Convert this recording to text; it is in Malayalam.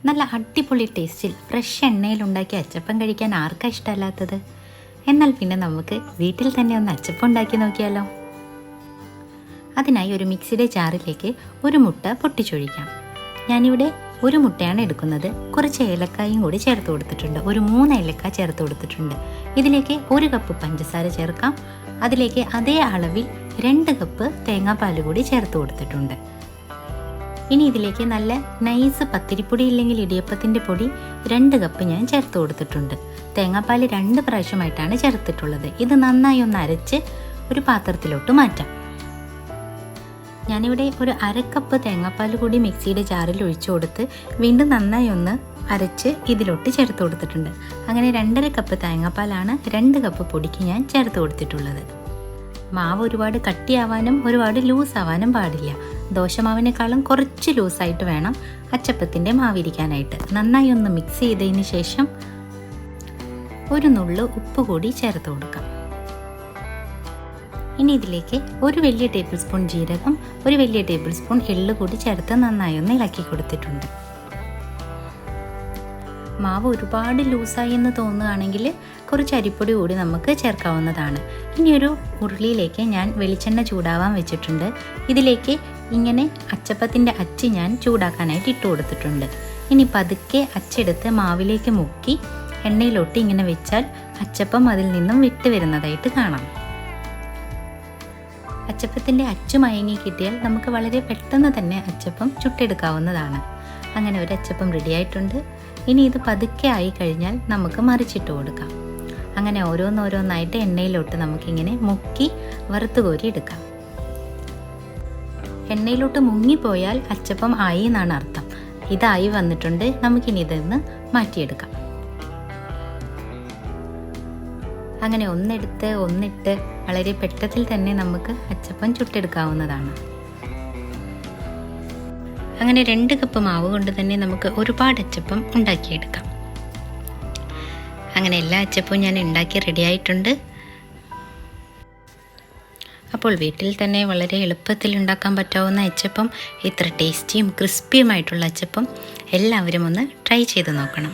നല്ല അടിപൊളി ടേസ്റ്റിൽ ഫ്രഷ് എണ്ണയിലുണ്ടാക്കിയ അച്ചപ്പം കഴിക്കാൻ ആർക്കാ ഇഷ്ടമല്ലാത്തത്? എന്നാൽ പിന്നെ നമുക്ക് വീട്ടിൽ തന്നെ ഒന്ന് അച്ചപ്പം ഉണ്ടാക്കി നോക്കിയാലോ. അതിനായി ഒരു മിക്സിയുടെ ജാറിലേക്ക് ഒരു മുട്ട പൊട്ടിച്ചൊഴിക്കാം. ഞാനിവിടെ ഒരു മുട്ടയാണ് എടുക്കുന്നത്. കുറച്ച് ഏലക്കായും കൂടി ചേർത്ത് കൊടുത്തിട്ടുണ്ട്. ഒരു 3 ഏലക്ക ചേർത്ത് കൊടുത്തിട്ടുണ്ട്. ഇതിലേക്ക് 1 കപ്പ് പഞ്ചസാര ചേർക്കാം. അതിലേക്ക് അതേ അളവിൽ 2 കപ്പ് തേങ്ങാപ്പാൽ കൂടി ചേർത്ത് കൊടുത്തിട്ടുണ്ട്. ഇനി ഇതിലേക്ക് നല്ല നൈസ് പത്തിരിപ്പൊടി ഇല്ലെങ്കിൽ ഇടിയപ്പത്തിൻ്റെ പൊടി 2 കപ്പ് ഞാൻ ചേർത്ത് കൊടുത്തിട്ടുണ്ട്. തേങ്ങാപ്പാൽ 2 പ്രാവശ്യമായിട്ടാണ് ചേർത്തിട്ടുള്ളത്. ഇത് നന്നായി ഒന്ന് അരച്ച് ഒരു പാത്രത്തിലോട്ട് മാറ്റാം. ഞാനിവിടെ ഒരു 1/2 കപ്പ് തേങ്ങാപ്പാൽ കൂടി മിക്സിയുടെ ജാറിൽ ഒഴിച്ചു കൊടുത്ത് വീണ്ടും നന്നായി ഒന്ന് അരച്ച് ഇതിലോട്ട് ചേർത്ത് കൊടുത്തിട്ടുണ്ട്. അങ്ങനെ 2.5 കപ്പ് തേങ്ങാപ്പാലാണ് 2 കപ്പ് പൊടിക്ക് ഞാൻ ചേർത്ത് കൊടുത്തിട്ടുള്ളത്. മാവ് ഒരുപാട് കട്ടിയാവാനും ഒരുപാട് ലൂസാവാനും പാടില്ല. ദോശമാവിനേക്കാളും കുറച്ച് ലൂസായിട്ട് വേണം അച്ചപ്പത്തിൻ്റെ മാവിരിക്കാനായിട്ട്. നന്നായി ഒന്ന് മിക്സ് ചെയ്തതിന് ശേഷം ഒരു നുള്ളു ഉപ്പ് കൂടി ചേർത്ത് കൊടുക്കാം. ഇനി ഇതിലേക്ക് 1 വലിയ ടേബിൾ സ്പൂൺ ജീരകം, 1 വലിയ ടേബിൾ സ്പൂൺ എള്ള് കൂടി ചേർത്ത് നന്നായി ഒന്ന് ഇളക്കി കൊടുത്തിട്ടുണ്ട്. മാവ് ഒരുപാട് ലൂസായി എന്ന് തോന്നുകയാണെങ്കിൽ കുറച്ച് അരിപ്പൊടി കൂടി നമുക്ക് ചേർക്കാവുന്നതാണ്. ഇനിയൊരു ഉരുളിയിലേക്ക് ഞാൻ വെളിച്ചെണ്ണ ചൂടാവാൻ വെച്ചിട്ടുണ്ട്. ഇതിലേക്ക് ഇങ്ങനെ അച്ചപ്പത്തിൻ്റെ അച്ച് ഞാൻ ചൂടാക്കാനായിട്ട് ഇട്ട് കൊടുത്തിട്ടുണ്ട്. ഇനി പതുക്കെ അച്ചെടുത്ത് മാവിലേക്ക് മുക്കി എണ്ണയിലോട്ട് ഇങ്ങനെ വെച്ചാൽ അച്ചപ്പം അതിൽ നിന്നും വിട്ട് വരുന്നതായിട്ട് കാണാം. അച്ചപ്പത്തിൻ്റെ അച്ചു മയങ്ങി കിട്ടിയാൽ നമുക്ക് വളരെ പെട്ടെന്ന് തന്നെ അച്ചപ്പം ചുട്ടെടുക്കാവുന്നതാണ്. അങ്ങനെ ഒരു അച്ചപ്പം റെഡിയായിട്ടുണ്ട്. ഇനി ഇത് പതുക്കെ ആയി കഴിഞ്ഞാൽ നമുക്ക് മറിച്ചിട്ട് കൊടുക്കാം. അങ്ങനെ ഓരോന്നോരോന്നായിട്ട് എണ്ണയിലോട്ട് നമുക്കിങ്ങനെ മുക്കി വറുത്ത് കോരി എടുക്കാം. എണ്ണയിലോട്ട് മുങ്ങിപ്പോയാൽ അച്ചപ്പം ആയി എന്നാണ് അർത്ഥം. ഇതായി വന്നിട്ടുണ്ട്. നമുക്കിനി ഇതൊന്ന് മാറ്റിയെടുക്കാം. അങ്ങനെ ഒന്നിട്ട് വളരെ പെട്ടെന്ന് തന്നെ നമുക്ക് അച്ചപ്പം ചുട്ടെടുക്കാവുന്നതാണ്. അങ്ങനെ 2 കപ്പ് മാവ് കൊണ്ട് തന്നെ നമുക്ക് ഒരുപാട് അച്ചപ്പം ഉണ്ടാക്കിയെടുക്കാം. അങ്ങനെ എല്ലാ അച്ചപ്പവും ഞാൻ ഉണ്ടാക്കി റെഡിയായിട്ടുണ്ട്. അപ്പോൾ വീട്ടിൽ തന്നെ വളരെ എളുപ്പത്തിൽ ഉണ്ടാക്കാൻ പറ്റാവുന്ന അച്ചപ്പം, ഇത്ര ടേസ്റ്റിയും ക്രിസ്പിയുമായിട്ടുള്ള അച്ചപ്പം എല്ലാവരും ഒന്ന് ട്രൈ ചെയ്ത് നോക്കണം.